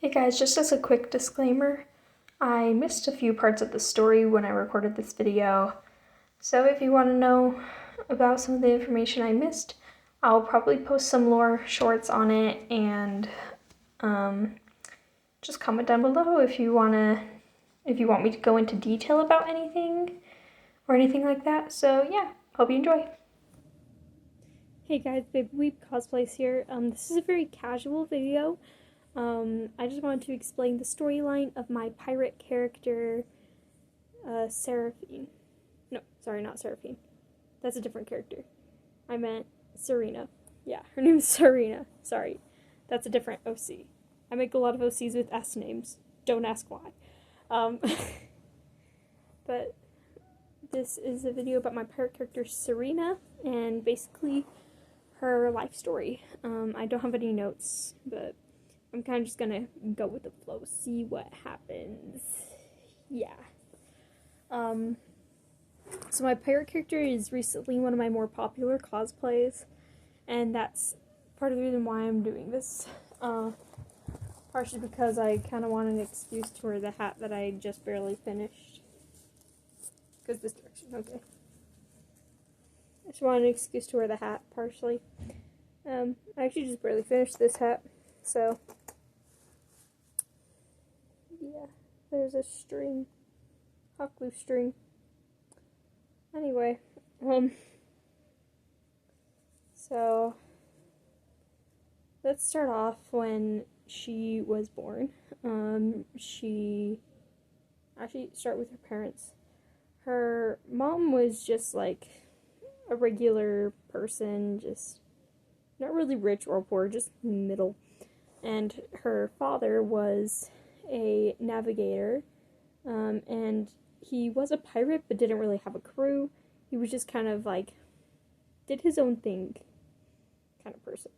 Hey guys, just as a quick disclaimer, I missed a few parts of the story when I recorded this video, so if you want to know about some of the information I missed, I'll probably post some lore shorts on it, and just comment down below if you want me to go into detail about anything or anything like that. So yeah, hope you enjoy. Hey guys, Baby Weep Cosplays here. This is a very casual video. I just wanted to explain the storyline of my pirate character, Seraphine. No, sorry, not Seraphine. That's a different character. I meant Sirena. Yeah, her name is Sirena. Sorry. That's a different OC. I make a lot of OCs with S names. Don't ask why. But this is a video about my pirate character, Sirena, and basically her life story. I don't have any notes, but I'm kind of just gonna go with the flow, see what happens. Yeah. So my pirate character is recently one of my more popular cosplays, and that's part of the reason why I'm doing this. Partially because I kind of want an excuse to wear the hat that I just barely finished. Goes this direction, okay. I just want an excuse to wear the hat, partially. I actually just barely finished this hat, so yeah, there's a string, hot glue string. Anyway, so let's start off when she was born. She actually start with her parents. Her mom was just like a regular person, just not really rich or poor, just middle. And her father was a navigator, and he was a pirate but didn't really have a crew. He was just kind of like, did his own thing kind of person.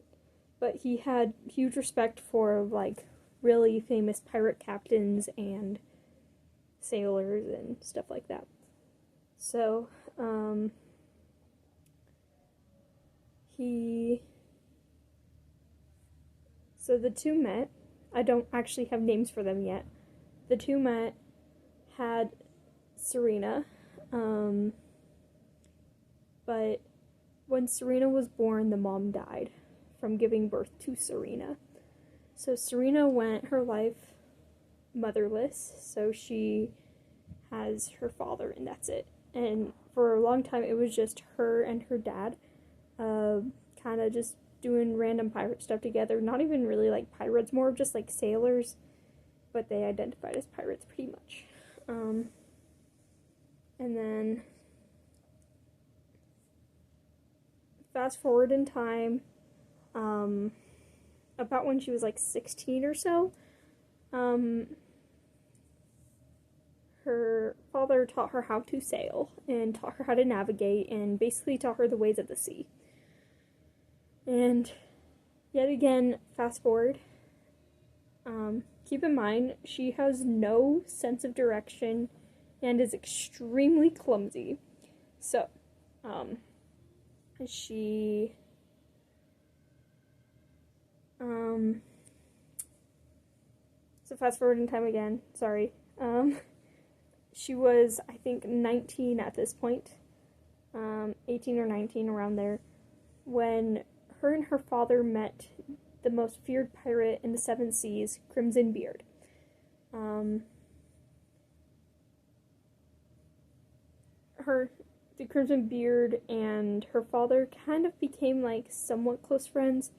But he had huge respect for like really famous pirate captains and sailors and stuff like that. So, So the two met. I don't actually have names for them yet. The two met, had Sirena, but when Sirena was born, the mom died from giving birth to Sirena. So Sirena went her life motherless, so she has her father, and that's it. And for a long time, it was just her and her dad, kind of just doing random pirate stuff together. Not even really like pirates, more just like sailors, but they identified as pirates pretty much. And then fast forward in time, about when she was like 16 or so, her father taught her how to sail and taught her how to navigate and basically taught her the ways of the sea. And yet again, fast forward, keep in mind, she has no sense of direction and is extremely clumsy. So, so fast forward in time again, sorry. She was, I think, 19 at this point, 18 or 19, around there, when her and her father met the most feared pirate in the seven seas, Crimson Beard. The Crimson Beard and her father kind of became like somewhat close friends,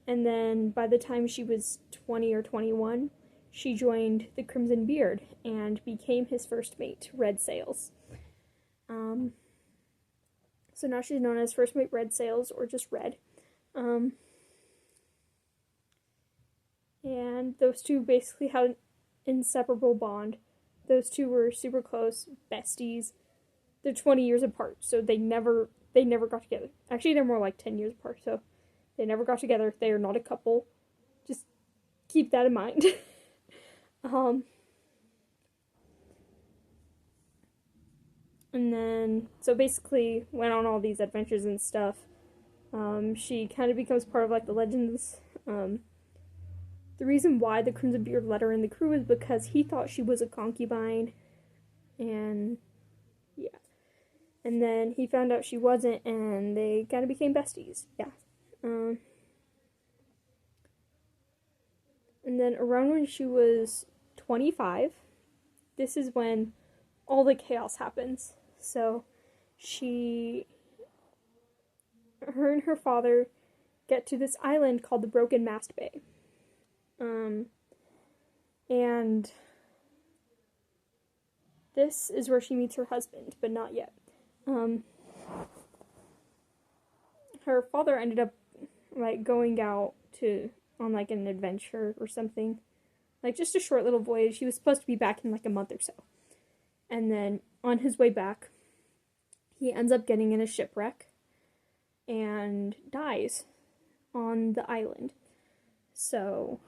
and then by the time she was 20 or 21, she joined the Crimson Beard and became his first mate, Red Sails. So now she's known as First Mate Red Sails, or just Red. And those two basically had an inseparable bond. Those two were super close, besties. They're 20 years apart, so they never got together. Actually, they're more like 10 years apart, so they never got together. They are not a couple. Just keep that in mind. And then, so basically, went on all these adventures and stuff. She kind of becomes part of like the legends the reason why the Crimson Beard let her in the crew is because he thought she was a concubine, and yeah. And then he found out she wasn't, and they kind of became besties. Yeah. And then around when she was 25, this is when all the chaos happens. So her and her father get to this island called the Broken Mast Bay. And this is where she meets her husband, but not yet. Her father ended up like going out on like an adventure or something, like just a short little voyage. He was supposed to be back in like a month or so, and then on his way back, he ends up getting in a shipwreck and dies on the island. So,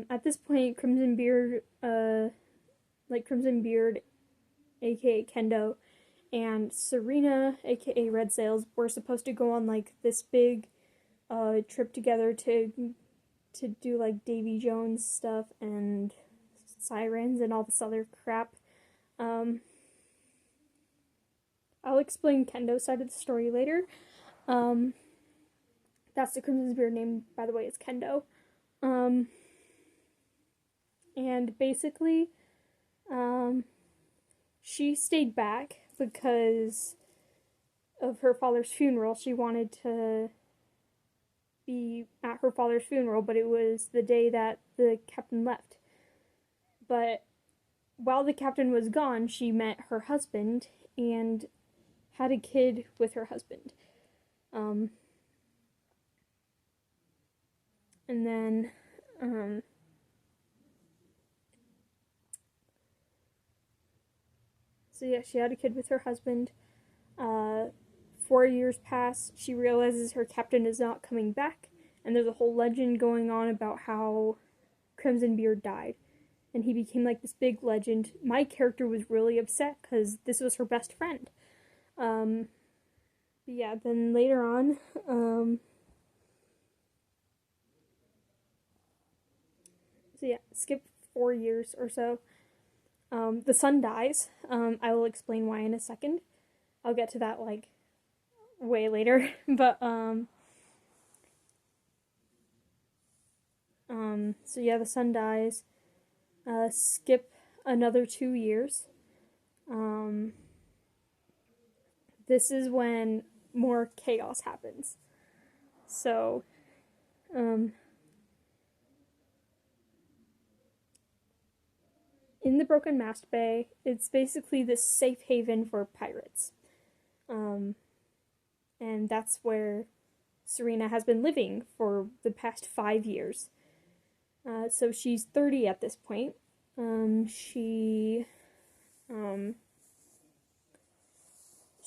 at this point, Crimson Beard, aka Kendo, and Sirena, aka Red Sails, were supposed to go on like this big trip together to do like Davy Jones stuff and sirens and all this other crap. I'll explain Kendo's side of the story later. That's the Crimson Beard name, by the way, is Kendo. And basically, she stayed back because of her father's funeral. She wanted to be at her father's funeral, but it was the day that the captain left. But while the captain was gone, she met her husband and had a kid with her husband. And then, so yeah, she had a kid with her husband. 4 years pass. She realizes her captain is not coming back, and there's a whole legend going on about how Crimson Beard died, and he became like this big legend. My character was really upset because this was her best friend. Yeah, then later on, so yeah, skip 4 years or so. The son dies. I will explain why in a second. I'll get to that like way later. But so yeah, the son dies. Skip another 2 years. This is when more chaos happens. So, in the Broken Mast Bay, it's basically this safe haven for pirates. And that's where Sirena has been living for the past 5 years. So she's 30 at this point.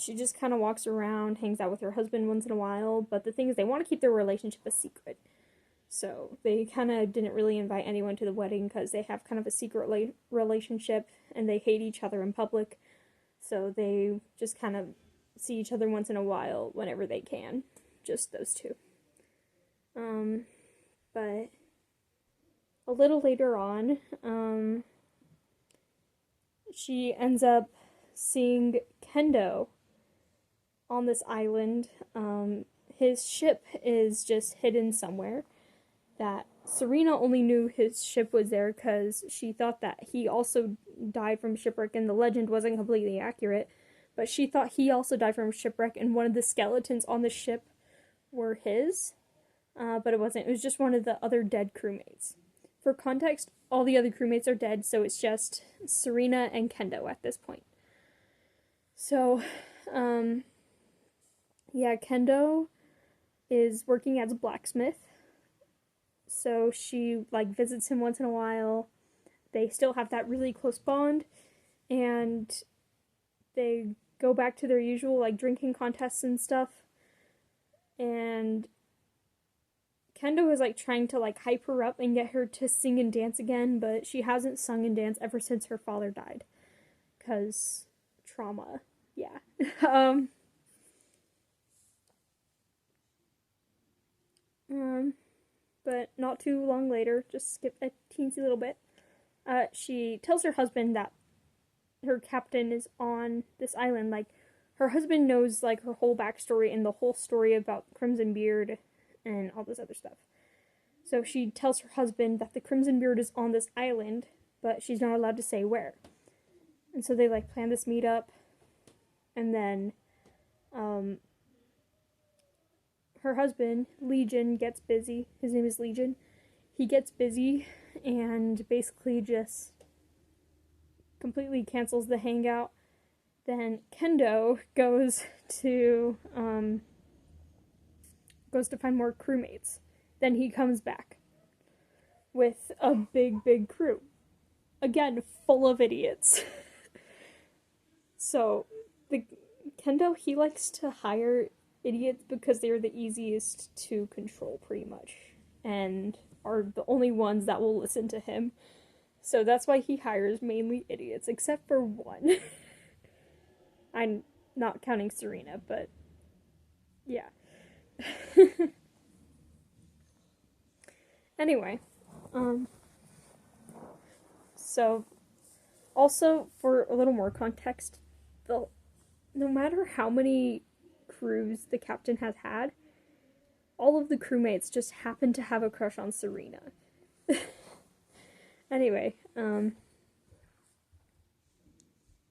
She just kind of walks around, hangs out with her husband once in a while, but the thing is they want to keep their relationship a secret. So they kind of didn't really invite anyone to the wedding because they have kind of a secret relationship and they hate each other in public. So they just kind of see each other once in a while whenever they can. Just those two. But a little later on, she ends up seeing Kendo on this island. His ship is just hidden somewhere. That Sirena only knew his ship was there because she thought that he also died from shipwreck, and the legend wasn't completely accurate. But she thought he also died from shipwreck, and one of the skeletons on the ship were his. But it wasn't. It was just one of the other dead crewmates. For context, all the other crewmates are dead, so it's just Sirena and Kendo at this point. So, yeah, Kendo is working as a blacksmith. So she like visits him once in a while. They still have that really close bond, and they go back to their usual like drinking contests and stuff. And Kendo is like trying to like hype her up and get her to sing and dance again, but she hasn't sung and danced ever since her father died. 'Cause trauma. Yeah. But not too long later, just skip a teensy little bit, she tells her husband that her captain is on this island. Like, her husband knows, like, her whole backstory and the whole story about Crimson Beard and all this other stuff. So she tells her husband that the Crimson Beard is on this island, but she's not allowed to say where. And so they, like, plan this meetup, and then, her husband, Legion, gets busy. His name is Legion. He gets busy and basically just completely cancels the hangout. Then Kendo goes to find more crewmates. Then he comes back with a big crew. Again, full of idiots. So, Kendo, he likes to hire idiots because they're the easiest to control, pretty much, and are the only ones that will listen to him. So that's why he hires mainly idiots, except for one. I'm not counting Sirena, but yeah. Anyway, so also for a little more context, no matter how many crews the captain has had, all of the crewmates just happen to have a crush on Sirena. Anyway,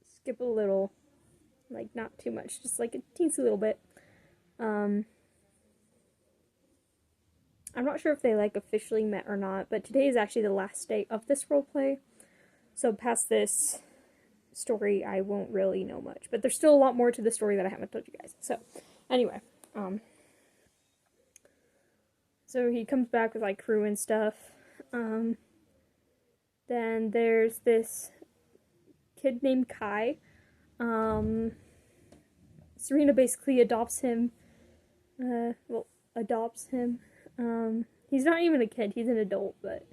skip a little, like, not too much, just like a teensy little bit. I'm not sure if they, like, officially met or not, but today is actually the last day of this roleplay, so past this story I won't really know much, but there's still a lot more to the story that I haven't told you guys. So anyway, so he comes back with, like, crew and stuff. Then there's this kid named Kai. Sirena basically adopts him. Adopts him. He's not even a kid, he's an adult, but,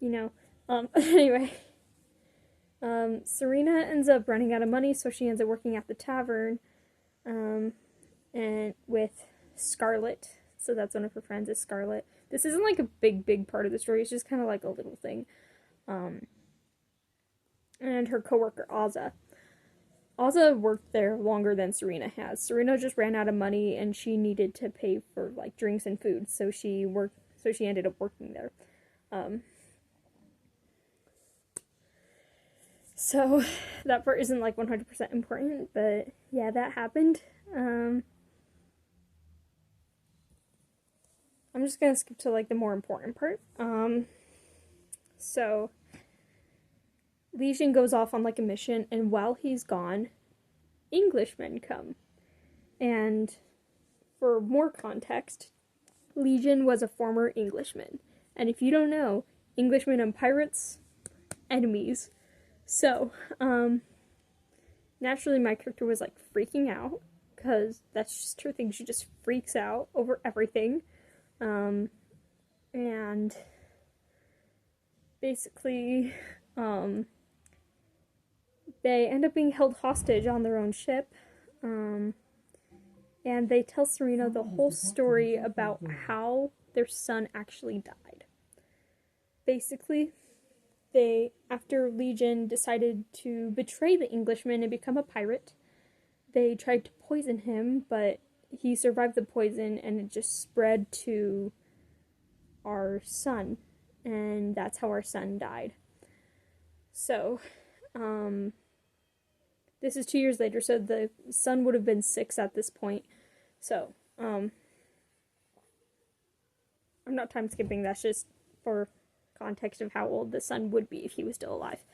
you know. Anyway. Sirena ends up running out of money, so she ends up working at the tavern, and with Scarlet. So that's one of her friends, is Scarlet. This isn't, like, a big part of the story, it's just kind of like a little thing. And her coworker, Azza. Azza worked there longer than Sirena has. Sirena just ran out of money, and she needed to pay for, like, drinks and food, so she ended up working there. So that part isn't, like, 100% important, but yeah, that happened. I'm just gonna skip to, like, the more important part. So Legion goes off on, like, a mission, and while he's gone, Englishmen come. And for more context, Legion was a former Englishman. And if you don't know, Englishmen and pirates, enemies. So, naturally my character was, like, freaking out, because that's just her thing. She just freaks out over everything. And basically, they end up being held hostage on their own ship, and they tell Sirena the whole story about how their son actually died. Basically, after Legion decided to betray the Englishman and become a pirate, they tried to poison him, but he survived the poison, and it just spread to our son, and that's how our son died. So, this is 2 years later, so the son would have been 6 at this point. So, I'm not time skipping, that's just for context of how old the son would be if he was still alive.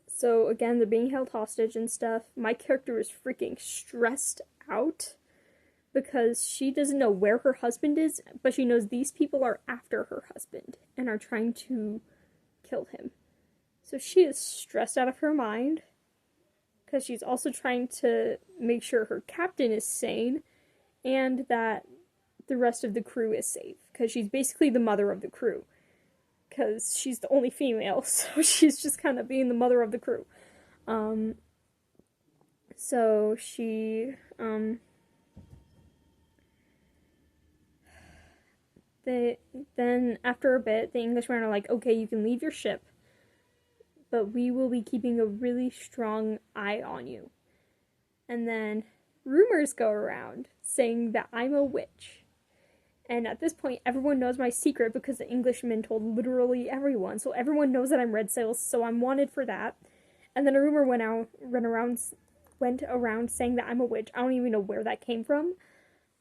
So again, they're being held hostage and stuff. My character is freaking stressed out because she doesn't know where her husband is, but she knows these people are after her husband and are trying to kill him. So she is stressed out of her mind because she's also trying to make sure her captain is sane and that the rest of the crew is safe, because she's basically the mother of the crew, because she's the only female, so she's just kind of being the mother of the crew. So she then after a bit, the Englishmen are like, okay, you can leave your ship, but we will be keeping a really strong eye on you. And then rumors go around saying that I'm a witch. And at this point, everyone knows my secret because the Englishmen told literally everyone. So everyone knows that I'm Red Sails, so I'm wanted for that. And then a rumor went around saying that I'm a witch. I don't even know where that came from.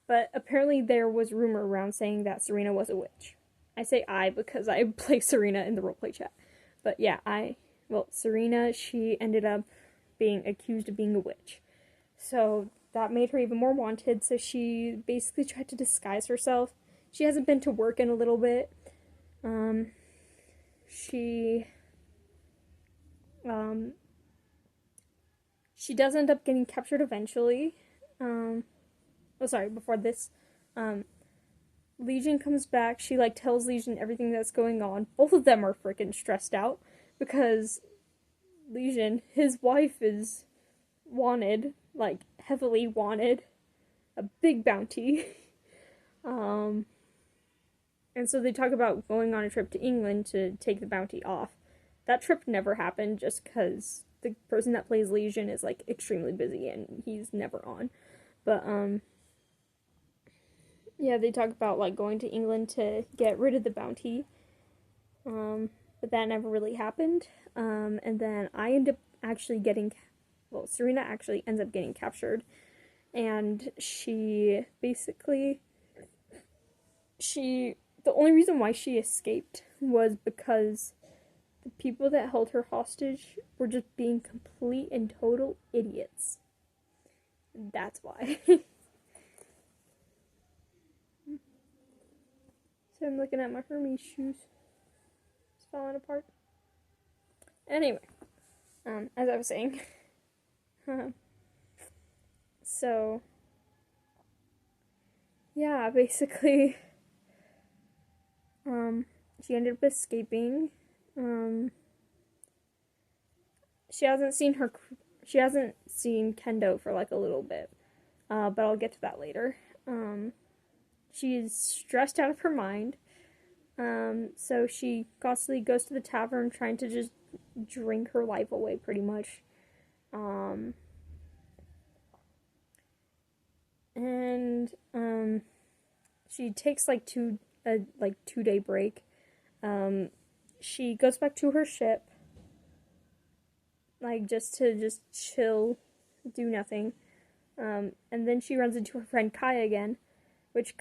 But apparently there was rumor around saying that Sirena was a witch. I say I because I play Sirena in the roleplay chat. But yeah, Sirena, she ended up being accused of being a witch. So that made her even more wanted, so she basically tried to disguise herself. She hasn't been to work in a little bit. She does end up getting captured eventually. Before this, Legion comes back. She tells Legion everything that's going on. Both of them are freaking stressed out because Legion, his wife, is wanted, heavily wanted, a big bounty. And so they talk about going on a trip to England to take the bounty off. That trip never happened just because the person that plays Legion is extremely busy and he's never on. But yeah, they talk about like going to England to get rid of the bounty. But that never really happened. And then I end up actually getting, Sirena actually ends up getting captured. And she basically, the only reason why she escaped was because the people that held her hostage were just being complete and total idiots. That's why. So I'm looking at my Hermes shoes. It's falling apart. Anyway, as I was saying. So, yeah, basically, she ended up escaping. She hasn't seen Kendo for a little bit, but I'll get to that later. She's stressed out of her mind, so she constantly goes to the tavern trying to just drink her life away, pretty much. She takes a 2-day break. She goes back to her ship, just to chill, do nothing. And then she runs into her friend Kai again, which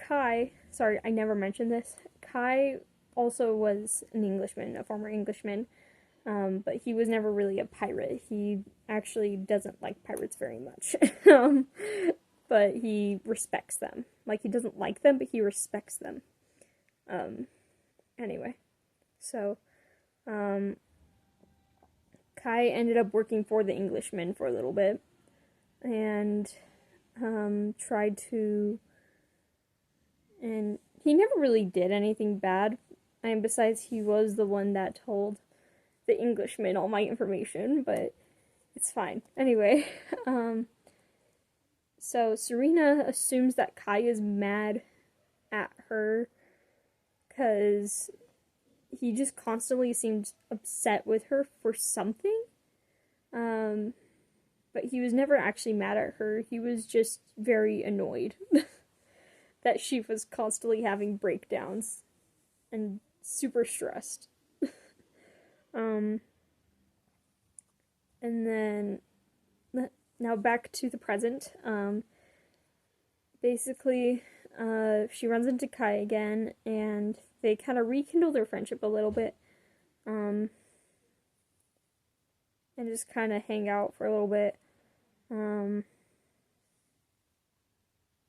sorry, I never mentioned this. Kai also was an Englishman, a former Englishman, but he was never really a pirate. He actually doesn't like pirates very much. But he respects them. He doesn't like them, but he respects them. Anyway. So, Kai ended up working for the Englishmen for a little bit. And, tried to... And he never really did anything bad. And besides, he was the one that told the Englishmen all my information, but it's fine. Anyway, so Sirena assumes that Kai is mad at her because he just constantly seemed upset with her for something. But he was never actually mad at her. He was just very annoyed that she was constantly having breakdowns and super stressed. And then now back to the present. Basically, she runs into Kai again, and they kind of rekindle their friendship a little bit. And just kind of hang out for a little bit.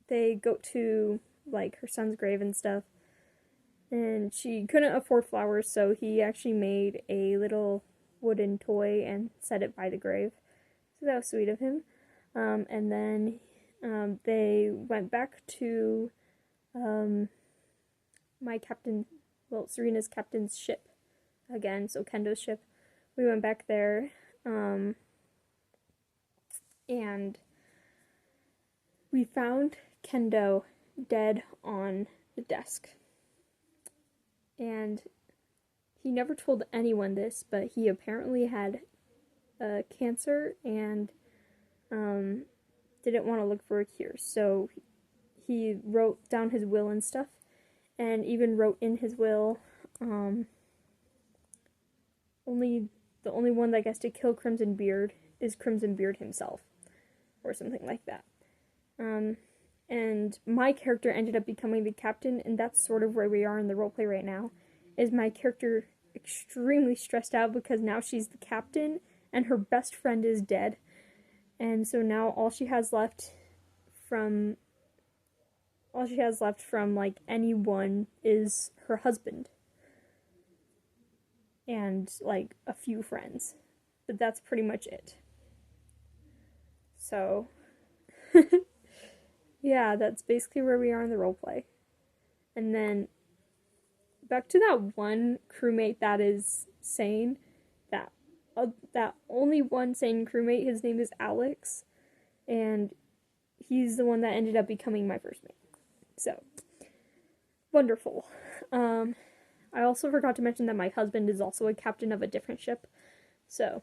They go to her son's grave and stuff. And she couldn't afford flowers, so he actually made a little wooden toy and set it by the grave. So that was sweet of him. And then they went back to Serena's captain's ship again, so Kendo's ship. We went back there, and we found Kendo dead on the desk. and he never told anyone this, but he apparently had cancer and didn't want to look for a cure. So he wrote down his will and stuff, and even wrote in his will the only one that gets to kill Crimson Beard is Crimson Beard himself, or something like that. And my character ended up becoming the captain, and that's sort of where we are in the roleplay right now. Is my character extremely stressed out because now she's the captain, and her best friend is dead. And so now all she has left from like anyone is her husband and like a few friends, but that's pretty much it. So yeah, that's basically where we are in the roleplay. And then back to that one crewmate that is sane, that only one sane crewmate. His name is Alex, and he's the one that ended up becoming my first mate. So wonderful. I also forgot to mention that my husband is also a captain of a different ship. So,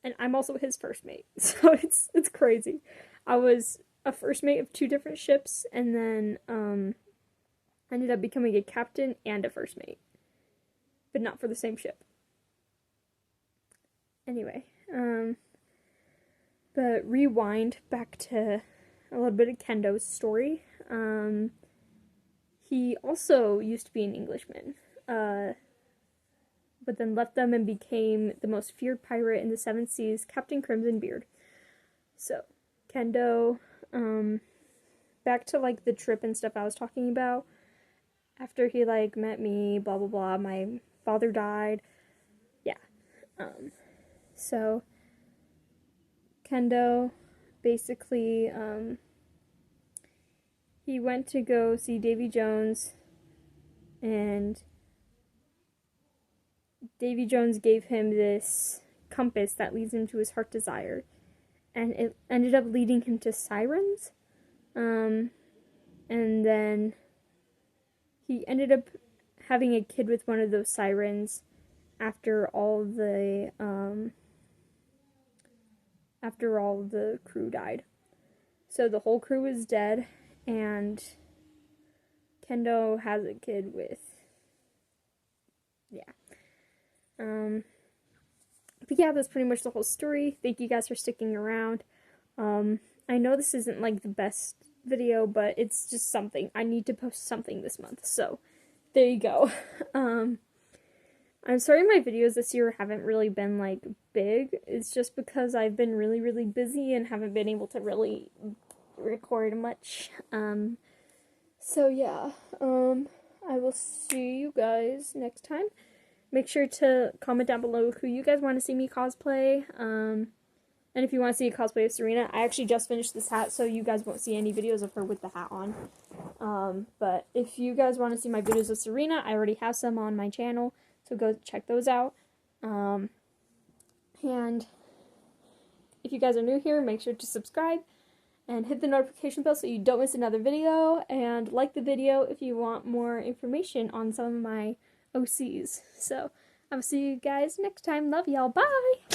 and I'm also his first mate. So it's crazy. I was a first mate of 2 different ships, and then ended up becoming a captain and a first mate, but not for the same ship. Anyway, but rewind back to a little bit of Kendo's story. He also used to be an Englishman, but then left them and became the most feared pirate in the 7 seas, Captain Crimson Beard. So, Kendo, back to like the trip and stuff I was talking about. After he like met me, blah blah blah, my father died. Yeah. So Kendo basically he went to go see Davy Jones, and Davy Jones gave him this compass that leads him to his heart desire, and it ended up leading him to sirens. And then he ended up having a kid with one of those sirens after all the crew died. So the whole crew is dead, and Kendo has a kid with, yeah. But yeah, that's pretty much the whole story. Thank you guys for sticking around. I know this isn't like the best video, but it's just something. I need to post something this month, so there you go. I'm sorry my videos this year haven't really been like big. It's just because I've been really, really busy and haven't been able to really record much. So yeah, I will see you guys next time. Make sure to comment down below who you guys want to see me cosplay. And if you want to see a cosplay of Sirena, I actually just finished this hat, so you guys won't see any videos of her with the hat on. But if you guys want to see my videos of Sirena, I already have some on my channel, so go check those out. And if you guys are new here, make sure to subscribe and hit the notification bell so you don't miss another video, and like the video if you want more information on some of my OCs. So, I will see you guys next time. Love y'all. Bye!